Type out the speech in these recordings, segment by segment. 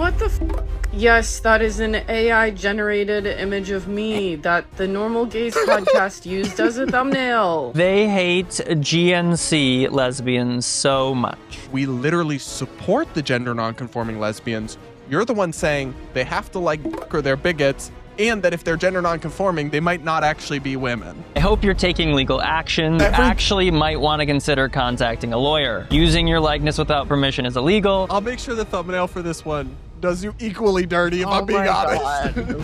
What the f? Yes, that is an AI-generated image of me that the Normal Gays podcast used as a thumbnail. They hate GNC lesbians so much. We literally support the gender non-conforming lesbians. You're the one saying they have to like or they're bigots, and that if they're gender non-conforming, they might not actually be women. I hope you're taking legal action. You actually might want to consider contacting a lawyer. Using your likeness without permission is illegal. I'll make sure the thumbnail for this one does you equally dirty, if I'm being honest.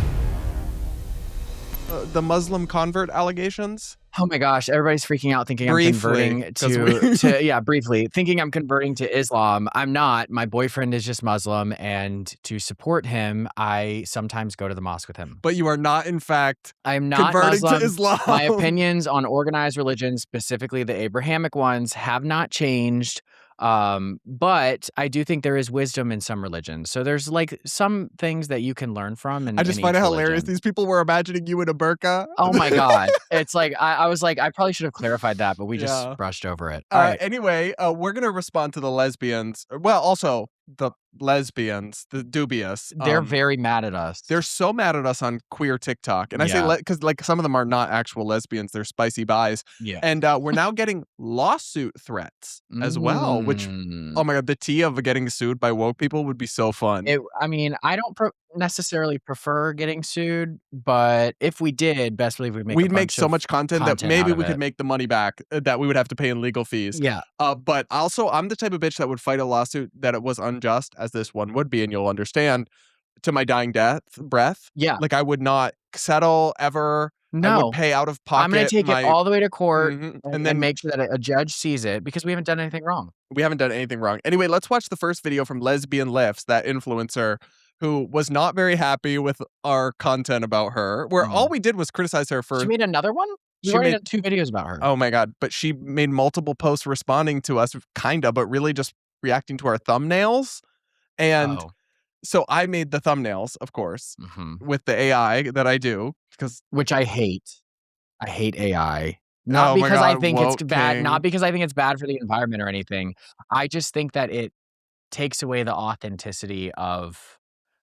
The Muslim convert allegations. Oh my gosh, everybody's freaking out thinking Briefly, I'm converting to briefly, thinking I'm converting to Islam. I'm not. My boyfriend is just Muslim, and to support him, I sometimes go to the mosque with him. But you are not, in fact, I'm not converting Muslim. to Islam. My opinions on organized religions, specifically the Abrahamic ones, have not changed. But I do think there is wisdom in some religions. So there's like some things that you can learn from. I just find it hilarious. These people were imagining you in a burqa. Oh my God. It's like, I was like, I probably should have clarified that, but we just brushed over it. All right. Anyway, we're going to respond to the lesbians. Well, also the lesbians, the dubious. They're very mad at us. They're so mad at us on queer TikTok. And I say, because like some of them are not actual lesbians. They're spicy buys. Yeah. And we're now getting lawsuit threats as well, which, oh my God, the tea of getting sued by woke people would be so fun. I mean, I don't necessarily prefer getting sued, but if we did, best believe we'd make so much content that maybe we could make the money back that we would have to pay in legal fees. Yeah. But also, I'm the type of bitch that would fight a lawsuit that it was unjust, as this one would be, and you'll understand, to my dying breath. Yeah. Like, I would not settle ever. No. I would pay out of pocket. I'm going to take it all the way to court and then make sure that a judge sees it, because we haven't done anything wrong. We haven't done anything wrong. Anyway, let's watch the first video from LesbiansLifts, that influencer who was not very happy with our content about her, where all we did was criticize her for... She made another one? We've already done 2 videos about her. Oh my God. But she made multiple posts responding to us, but really just reacting to our thumbnails. And so I made the thumbnails, of course, with the AI that I do. Which I hate. I hate AI. Not because I think it's bad. Not because I think it's bad for the environment or anything. I just think that it takes away the authenticity of...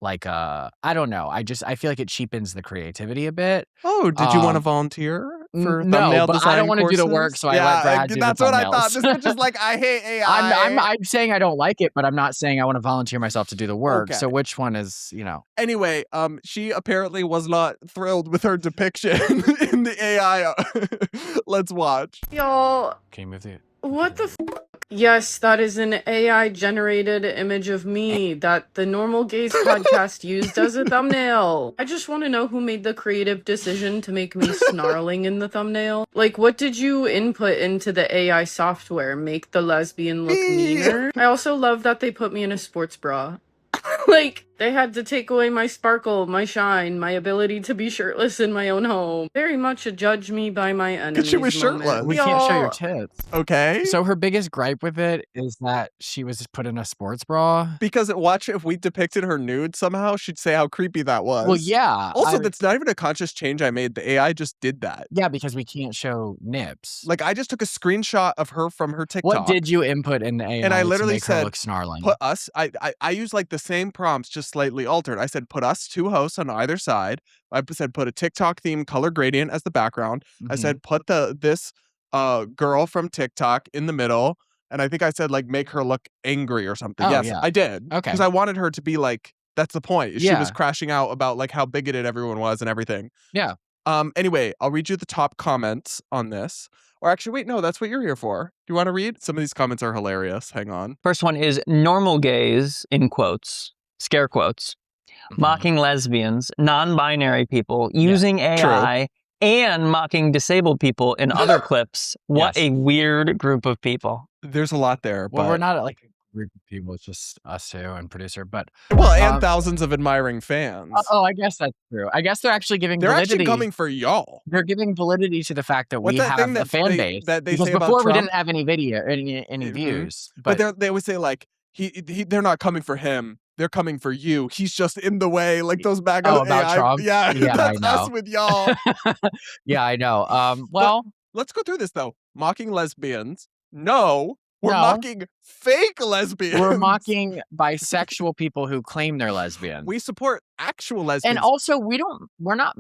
like, I don't know. I feel like it cheapens the creativity a bit. Oh, did you want to volunteer for thumbnail design I don't want to do the work, so I let Brad do the thumbnails. That's what I thought. This is just like, I hate AI. I'm saying I don't like it, but I'm not saying I want to volunteer myself to do the work. Okay. So which one is, Anyway, she apparently was not thrilled with her depiction in the AI. Let's watch. Y'all. Can you move the... What the f? Yes, that is an AI-generated image of me that the Normal Gays podcast used as a thumbnail. I just want to know who made the creative decision to make me snarling in the thumbnail. Like, what did you input into the AI software? Make the lesbian look meaner? I also love that they put me in a sports bra. Like, they had to take away my sparkle, my shine, my ability to be shirtless in my own home. Very much a judge me by my enemies. Because she was shirtless. We can't show your tits. Okay. So her biggest gripe with it is that she was put in a sports bra. Because if we depicted her nude somehow, she'd say how creepy that was. Well, yeah. Also, that's not even a conscious change I made. The AI just did that. Yeah, because we can't show nips. Like, I just took a screenshot of her from her TikTok. What did you input in the AI and I literally to make said, her look snarling? Put us, I use like the same prompts, just slightly altered. I said, put us 2 hosts on either side. I said, put a TikTok theme color gradient as the background. I said, put this girl from TikTok in the middle. And I think I said, like, make her look angry or something. Yes, I did. Okay. Because I wanted her to be like, that's the point. She was crashing out about like how bigoted everyone was and everything. Yeah. Anyway, I'll read you the top comments on this. Or actually, wait, no, that's what you're here for. Do you want to read? Some of these comments are hilarious. Hang on. First one is normal gays, in quotes, scare quotes, mocking lesbians, non-binary people, using AI, and mocking disabled people in other clips. What a weird group of people. There's a lot there. Well, we're not like a group of people. It's just us 2 and producer. But and thousands of admiring fans. I guess that's true. I guess they're actually giving validity. They're actually coming for y'all. They're giving validity to the fact that we have a fan base. Because before we didn't have any video, any views. But they always say like, they're not coming for him. They're coming for you. He's just in the way, like those back about Trump? Yeah, that's I know. us with y'all. Yeah, I know. Well, let's go through this though. Mocking lesbians. No. We're No. mocking fake lesbians. We're mocking bisexual people who claim they're lesbians. We support actual lesbians. And also, we're not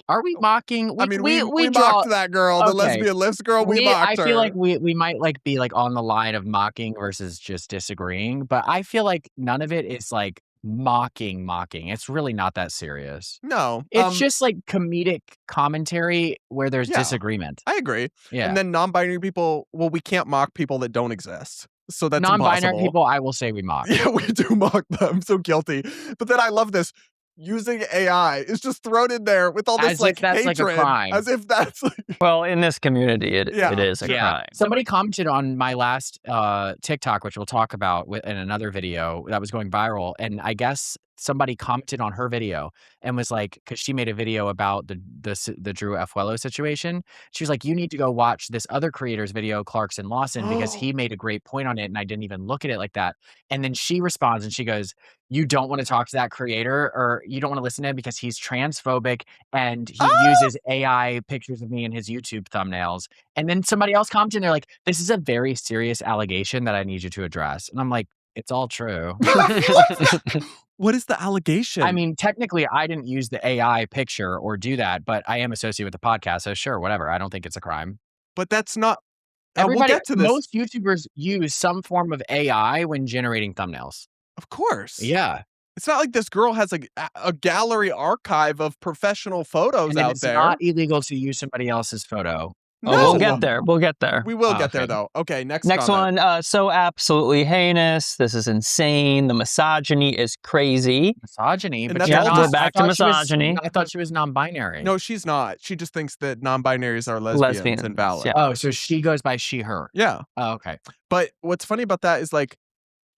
Are we mocking? We mocked that girl, the Lesbian Lifts girl. We mocked her. I feel like we might like be like on the line of mocking versus just disagreeing, but I feel like none of it is like mocking. It's really not that serious. No. It's just like comedic commentary where there's disagreement. I agree. Yeah. And then non-binary people, well, we can't mock people that don't exist. So that's non-binary impossible. people, I will say we mock. Yeah, we do mock them. I'm so guilty. But then I love this. Using AI is just thrown in there with all this as if that's hatred, like a crime. as if that's like... Well, in this community, it is a crime. Somebody commented on my last TikTok, which we'll talk about in another video that was going viral, and I guess somebody commented on her video and was like, because she made a video about the Drew Afuelo situation. She was like, you need to go watch this other creator's video, Clarkson Lawson, because he made a great point on it, and I didn't even look at it like that. And then she responds and she goes, you don't want to talk to that creator, or you don't want to listen to him because he's transphobic and he uses AI pictures of me in his YouTube thumbnails. And then somebody else commented and they're like, this is a very serious allegation that I need you to address. And I'm like, it's all true. What is the allegation? I mean, technically, I didn't use the AI picture or do that, but I am associated with the podcast. So sure, whatever. I don't think it's a crime. But that's not... Everybody, we'll get to this. Most YouTubers use some form of AI when generating thumbnails. Of course. Yeah. It's not like this girl has a gallery archive of professional photos and out there. It's not illegal to use somebody else's photo. No. Oh, we'll get there. We'll get there. We will get there, though. Okay, next comment. One. So absolutely heinous. This is insane. The misogyny is crazy. Misogyny? And but we're back to misogyny. I thought she was non-binary. No, she's not. She just thinks that non-binaries are lesbians and valid. Yeah. Oh, so she goes by she, her. Yeah. Oh, okay. But what's funny about that is like,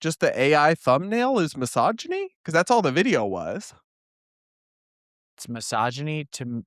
just the AI thumbnail is misogyny? Because that's all the video was. It's misogyny to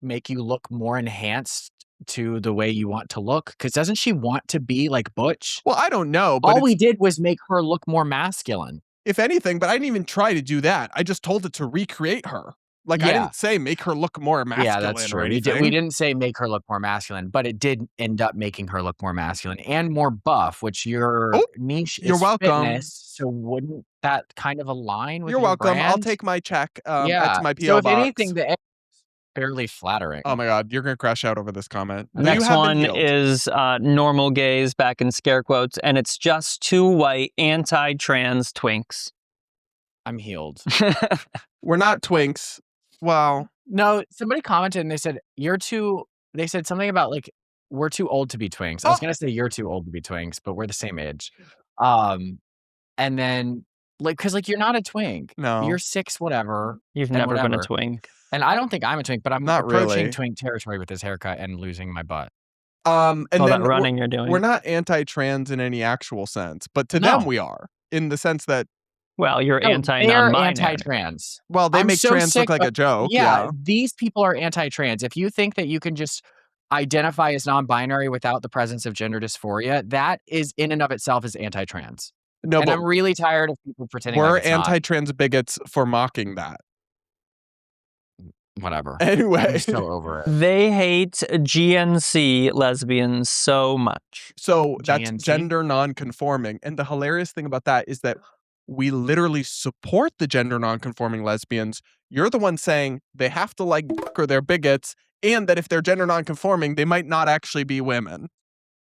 make you look more enhanced to the way you want to look? Because doesn't she want to be like Butch? Well, I don't know. But all we did was make her look more masculine. If anything, but I didn't even try to do that. I just told it to recreate her. Like, I didn't say make her look more masculine. Yeah, that's true. We didn't say make her look more masculine, but it did end up making her look more masculine and more buff, which your niche is fitness. So wouldn't that kind of align with your welcome. brand? I'll take my check to my PO so if box. anything, the fairly flattering. Oh my God, you're going to crash out over this comment. The next one is normal gays, back in scare quotes, and it's just two white anti-trans twinks. I'm healed. We're not twinks. Well, no, somebody commented and they said, they said something about like, we're too old to be twinks. I was going to say you're too old to be twinks, but we're the same age. And then like, cause like, you're not a twink. No. You're 6, whatever. You've never been a twink. And I don't think I'm a twink, but I'm not approaching twink territory with this haircut and losing my butt. And all then that running you're doing. We're not anti-trans in any actual sense, but to them we are, in the sense that well, you're anti-non-binary. They're anti-trans. Well, they make trans look like a joke. Yeah, these people are anti-trans. If you think that you can just identify as non-binary without the presence of gender dysphoria, that is in and of itself is anti-trans. No, and I'm really tired of people pretending we're like it's anti-trans bigots for mocking that. Whatever. Anyway. I'm still over it. They hate GNC lesbians so much. So that's gender non-conforming. And the hilarious thing about that is that we literally support the gender non-conforming lesbians. You're the one saying they have to like or they're bigots, and that if they're gender non-conforming, they might not actually be women.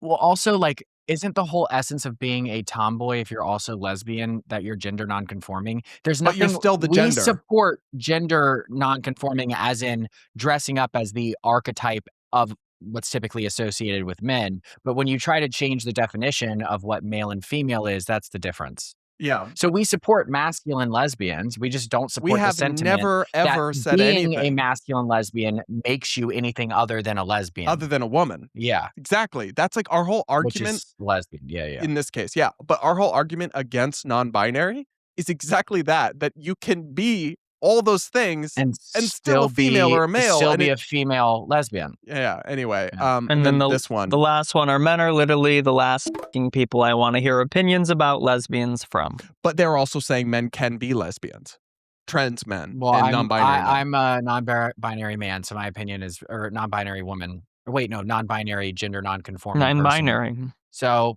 Well, also, like, isn't the whole essence of being a tomboy if you're also lesbian that you're gender non-conforming? There's nothing. But you're still the gender. We support gender non-conforming as in dressing up as the archetype of what's typically associated with men. But when you try to change the definition of what male and female is, that's the difference. Yeah. So we support masculine lesbians. We just don't support the sentiment. We have never, ever said being anything. A masculine lesbian makes you anything other than a lesbian. Other than a woman. Yeah. Exactly. That's like our whole argument. Which is lesbian. Yeah. In this case. Yeah. But our whole argument against non-binary is exactly that you can be all those things and still a female or a male. Still be a female lesbian. Yeah. Anyway. Yeah. And then this one. The last one are men are literally the last people I want to hear opinions about lesbians from. But they're also saying men can be lesbians. Trans men and non-binary men. I'm a non-binary man, so my opinion is, or non-binary woman. Or wait, no, non-binary, gender non-conforming. Non-binary. Person. So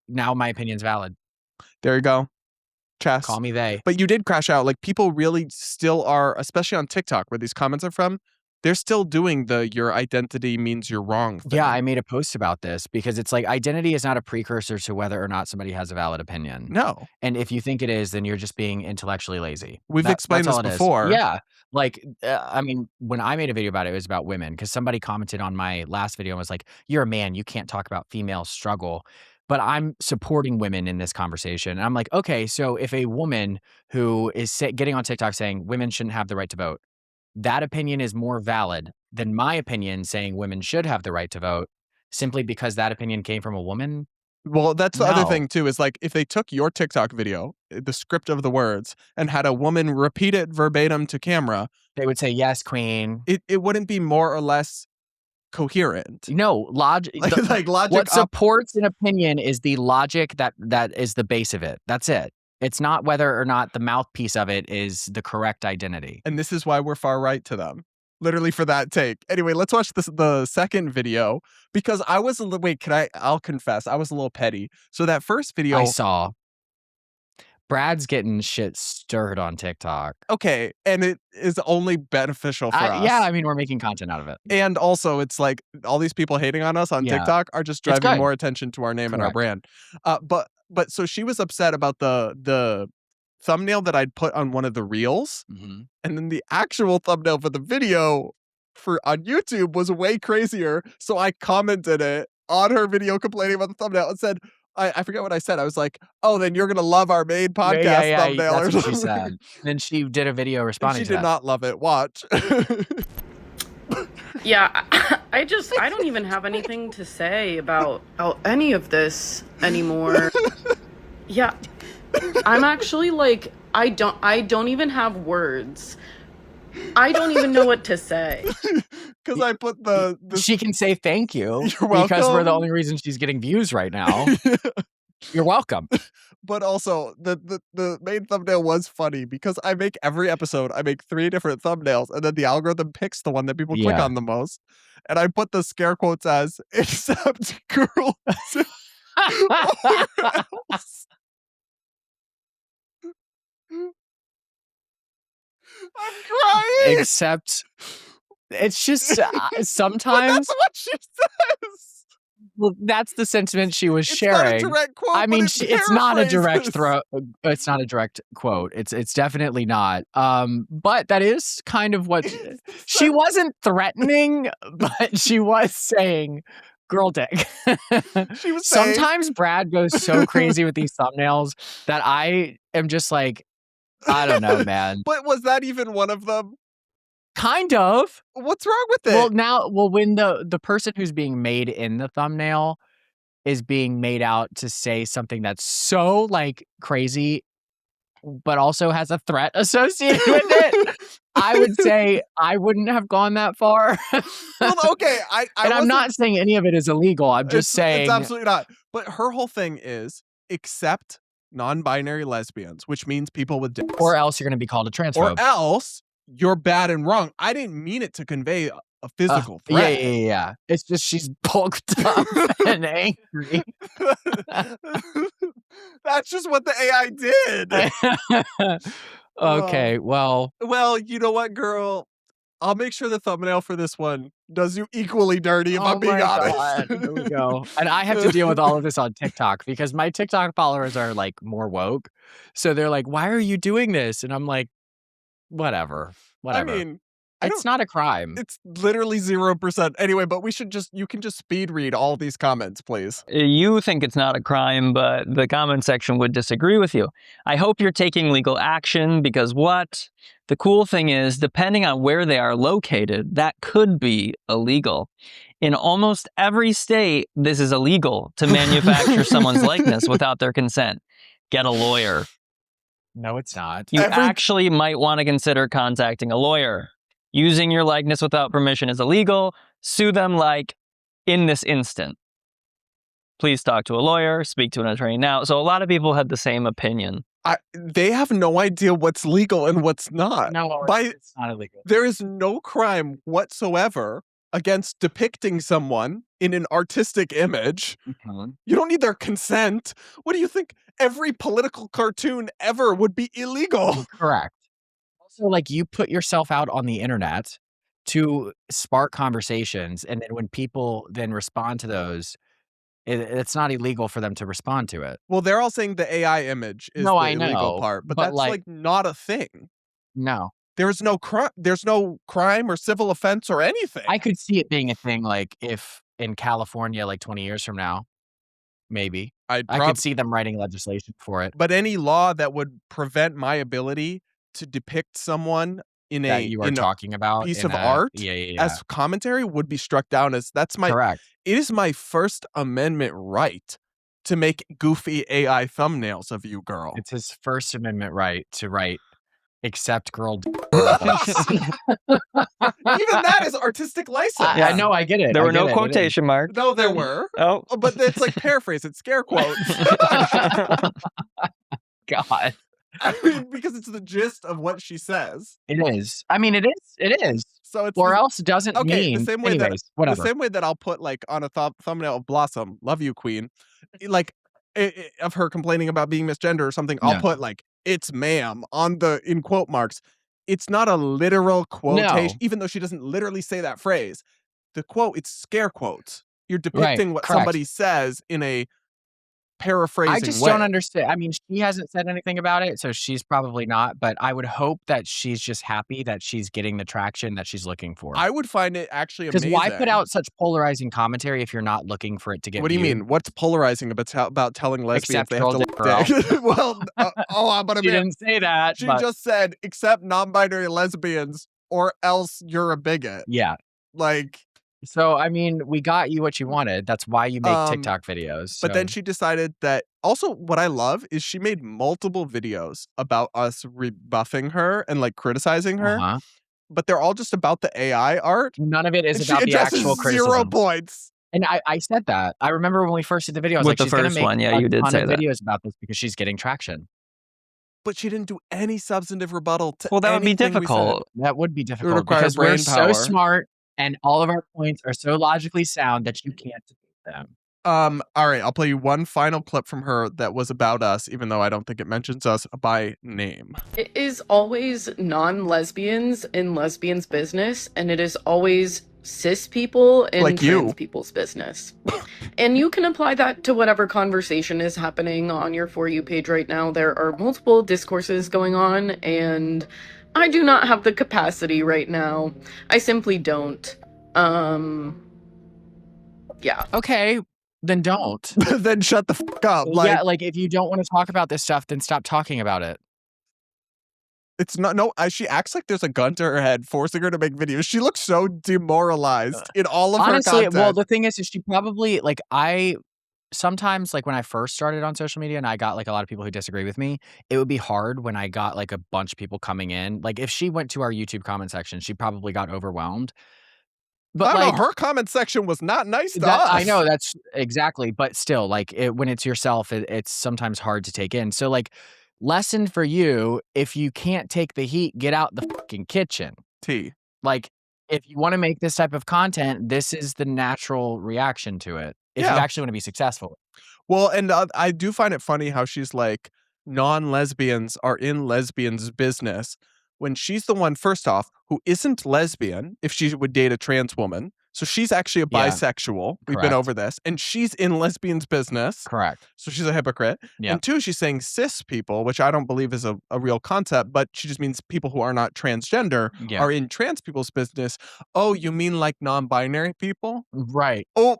now my opinion's valid. There you go. Chess. Call me they. But you did crash out. Like, people really still are, especially on TikTok, where these comments are from. They're still doing the your identity means you're wrong thing. Yeah, I made a post about this because it's like identity is not a precursor to whether or not somebody has a valid opinion. No. And if you think it is, then you're just being intellectually lazy. We've explained this before. Yeah. Like, I mean, when I made a video about it, it was about women because somebody commented on my last video and was like, you're a man. You can't talk about female struggle. But I'm supporting women in this conversation. And I'm like, okay, so if a woman who is getting on TikTok saying women shouldn't have the right to vote, that opinion is more valid than my opinion saying women should have the right to vote simply because that opinion came from a woman. Well, that's the other thing too, is like if they took your TikTok video, the script of the words, and had a woman repeat it verbatim to camera, they would say, yes, queen. It wouldn't be more or less coherent. No, logic. Like logic. What supports an opinion is the logic that is the base of it. That's it. It's not whether or not the mouthpiece of it is the correct identity. And this is why we're far right to them. Literally for that take. Anyway, let's watch the second video because I was a little, I'll confess, I was a little petty. So that first video I saw Brad's getting shit stirred on TikTok. Okay, and it is only beneficial for us. Yeah, I mean, we're making content out of it. And also, it's like all these people hating on us on TikTok are just driving more attention to our name and our brand. But so she was upset about the thumbnail that I'd put on one of the reels, and then the actual thumbnail for the video on YouTube was way crazier. So I commented it on her video complaining about the thumbnail and said, I forget what I said. I was like, oh, then you're going to love our main podcast thumbnail. That's what she said. Then she did a video responding to that. She did not love it. Watch. Yeah, I don't even have anything to say about any of this anymore. Yeah, I'm actually like, I don't even have words. I don't even know what to say. Because I put the... She can say thank you. You're welcome. Because we're the only reason she's getting views right now. You're welcome. But also, the main thumbnail was funny because I make every episode, I make 3 different thumbnails, and then the algorithm picks the one that people click on the most. And I put the scare quotes as, except girls. I'm crying. Except, it's just sometimes. That's what she says. Well, that's the sentiment she was sharing. It's not a direct quote. I mean, it's not a direct throw. It's not a direct quote. It's definitely not. But that is kind of what she wasn't threatening, but she was saying. Girl dick. She was Sometimes Brad goes so crazy with these thumbnails that I am just like, I don't know, man. But was that even one of them? Kind of. What's wrong with it? Well, when the person who's being made in the thumbnail is being made out to say something that's so like crazy, but also has a threat associated with it, I would say I wouldn't have gone that far. Well, okay, I'm not saying any of it is illegal. I'm just saying it's absolutely not. But her whole thing is accept non-binary lesbians, which means people with dicks. Or else you're going to be called a transphobe. Or else you're bad and wrong. I didn't mean it to convey a physical threat. Yeah. It's just she's bulked up and angry. That's just what the AI did. Okay, well, you know what, girl? I'll make sure the thumbnail for this one does you equally dirty if I'm being honest. God. Here we go. And I have to deal with all of this on TikTok because my TikTok followers are like more woke. So they're like, why are you doing this? And I'm like, whatever. I mean, it's not a crime. It's literally 0%. Anyway, but you can just speed read all these comments, please. You think it's not a crime, but the comment section would disagree with you. I hope you're taking legal action because what? The cool thing is, depending on where they are located, that could be illegal. In almost every state, this is illegal to manufacture someone's likeness without their consent. Get a lawyer. No, it's not. You actually might want to consider contacting a lawyer. Using your likeness without permission is illegal. Sue them like in this instant. Please talk to a lawyer, speak to an attorney now. So a lot of people had the same opinion. They have no idea what's legal and what's not. No, it's not illegal. There is no crime whatsoever against depicting someone in an artistic image. Mm-hmm. You don't need their consent. What do you think? Every political cartoon ever would be illegal. Correct. Also, like, you put yourself out on the internet to spark conversations, and then when people then respond to those, it's not illegal for them to respond to it. Well, they're all saying the AI image is the illegal part, but that's like not a thing. No. There's no crime or civil offense or anything. I could see it being a thing, like, if in California, like 20 years from now, maybe. I could see them writing legislation for it. But any law that would prevent my ability to depict someone in that you are talking about piece of art yeah. as commentary would be struck down as correct. It is my First Amendment right to make goofy AI thumbnails of you, girl. It's his First Amendment right to write except girl. Even that is artistic license. I know, I get it. There were no quotation marks. No, there were. Oh, but it's like paraphrase. It's scare quotes. God. I mean, because it's the gist of what she says. It is. I mean, it is. So it's or else doesn't mean. The same way the same way that I'll put like on a thumbnail of Blossom, love you, Queen, like of her complaining about being misgender or something. I'll put like it's ma'am in quote marks. It's not a literal quotation, even though she doesn't literally say that phrase. The quote, it's scare quotes. You're depicting what somebody says in a paraphrasing I just don't understand. I mean, she hasn't said anything about it, so she's probably not, but I would hope that she's just happy that she's getting the traction that she's looking for. I would find it actually amazing. Because why put out such polarizing commentary if you're not looking for it to get What do you viewed? mean? What's polarizing about telling lesbians Except they have to lick dick? Well, but she didn't say that. She just said, except non-binary lesbians or else you're a bigot. Yeah. Like... So, I mean, we got you what you wanted. That's why you make TikTok videos. So. But then she decided that also what I love is she made multiple videos about us rebuffing her and like criticizing her. But they're all just about the AI art. None of it is about the actual criticism. 0 points. And I said that. I remember when we first did the video, I was like, she's going to make you did say that. videos about this because she's getting traction. But she didn't do any substantive rebuttal to that would be difficult. That would be difficult because we're so smart. And all of our points are so logically sound that you can't defeat them. All right, I'll play you one final clip from her that was about us, even though I don't think it mentions us by name. It is always non-lesbians in lesbians' business, and it is always cis people in like trans people's business. And you can apply that to whatever conversation is happening on your For You page right now. There are multiple discourses going on, and I do not have the capacity right now. I simply don't. Yeah. Okay, then don't. Then shut the fuck up. Yeah, like if you don't want to talk about this stuff, then stop talking about it. It's not, she acts like there's a gun to her head, forcing her to make videos. She looks so demoralized in all of her content. Well, the thing is she probably, like, sometimes, like, when I first started on social media and I got, like, a lot of people who disagree with me, it would be hard when I got, like, a bunch of people coming in. Like, if she went to our YouTube comment section, she probably got overwhelmed. But I don't know, her comment section was not nice to us. I know, that's exactly. But still, like, when it's yourself, it's sometimes hard to take in. So, like, lesson for you, if you can't take the heat, get out the fucking kitchen. Like, if you want to make this type of content, this is the natural reaction to it. If you actually want to be successful. Well, and I do find it funny how she's like, non-lesbians are in lesbians' business, when she's the one, first off, who isn't lesbian if she would date a trans woman. So she's actually a bisexual. We've been over this. And she's in lesbians' business. Correct. So she's a hypocrite. And two, she's saying cis people, which I don't believe is a real concept, but she just means people who are not transgender are in trans people's business. Oh, you mean like non-binary people? Right. Oh.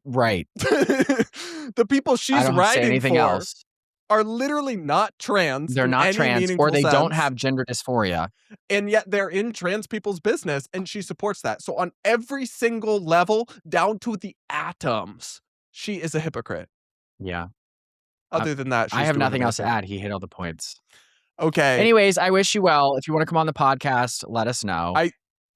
Right. The people she's writing for are literally not trans. They're not trans, or they don't have gender dysphoria. And yet they're in trans people's business, and she supports that. So on every single level, down to the atoms, she is a hypocrite. Yeah. Other than that, I have nothing else to add. He hit all the points. Okay. Anyways, I wish you well. If you want to come on the podcast, let us know.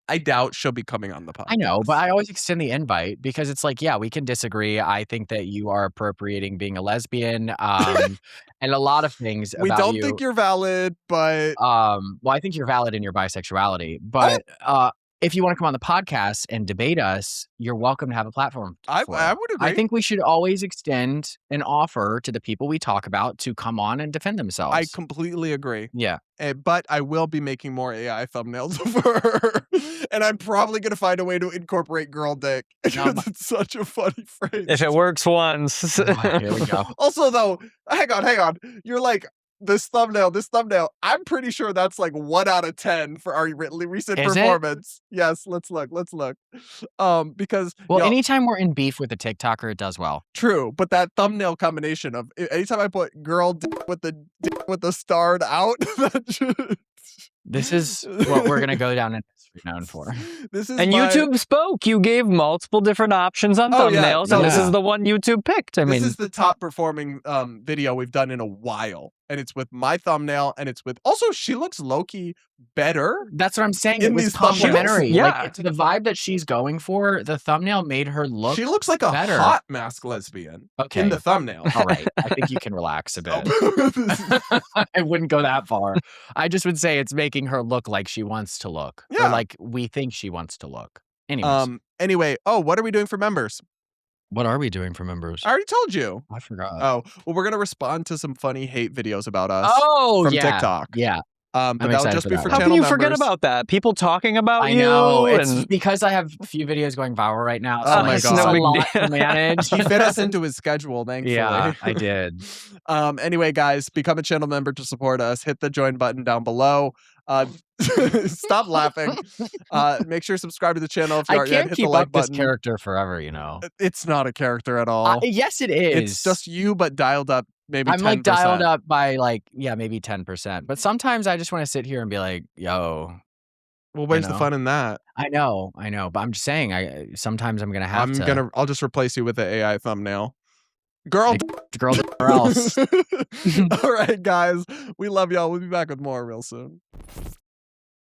I doubt she'll be coming on the podcast. I know, but I always extend the invite because it's like, yeah, we can disagree. I think that you are appropriating being a lesbian and a lot of things about you. We don't think you're valid, but... well, I think you're valid in your bisexuality, but if you want to come on the podcast and debate us, you're welcome to have a platform. I would agree. I think we should always extend an offer to the people we talk about to come on and defend themselves. I completely agree. Yeah. But I will be making more AI thumbnails for her. And I'm probably going to find a way to incorporate girl dick. Because it's such a funny phrase. If it works once. Oh, here we go. Also, though, hang on. You're like, this thumbnail, I'm pretty sure that's like 1 out of 10 for our recent performance. Yes, let's look. Because anytime we're in beef with a TikToker, it does well. True, but that thumbnail combination of anytime I put girl dick with the starred out, this is what we're gonna go down in history known for. YouTube spoke. You gave multiple different options on thumbnails, and this is the one YouTube picked. This is the top performing video we've done in a while. And it's with my thumbnail, and it's with also she looks low-key better. That's what I'm saying. It was complimentary. Like it's the vibe that she's going for. The thumbnail made her look. She looks like a hot mask lesbian. Okay. In the thumbnail. All right. I think you can relax a bit. I wouldn't go that far. I just would say it's making her look like she wants to look. Yeah. Or like we think she wants to look. Anyways. Anyway, what are we doing for members? What are we doing for members? I already told you. I forgot. Oh, well, we're going to respond to some funny hate videos about us from TikTok. Yeah. But that'll just be for How channel can you members. forget about that? People talking about you. I know. It's because I have a few videos going viral right now. So Oh my it's God. a lot to manage. He fit us into his schedule, thankfully. Yeah, I did. Anyway, guys, become a channel member to support us. Hit the join button down below. Stop laughing. Make sure to subscribe to the channel if you aren't yet. Can't Hit keep the like up this button. character forever, you know. It's not a character at all. Yes, it is. It's just you, but dialed up maybe 10%. I'm like dialed up by maybe 10%. But sometimes I just want to sit here and be like, yo. Well, where's the fun in that? I know. But I'm just saying, sometimes I'm gonna have to. I'll just replace you with the AI thumbnail. Girl or else. All right, guys. We love y'all. We'll be back with more real soon.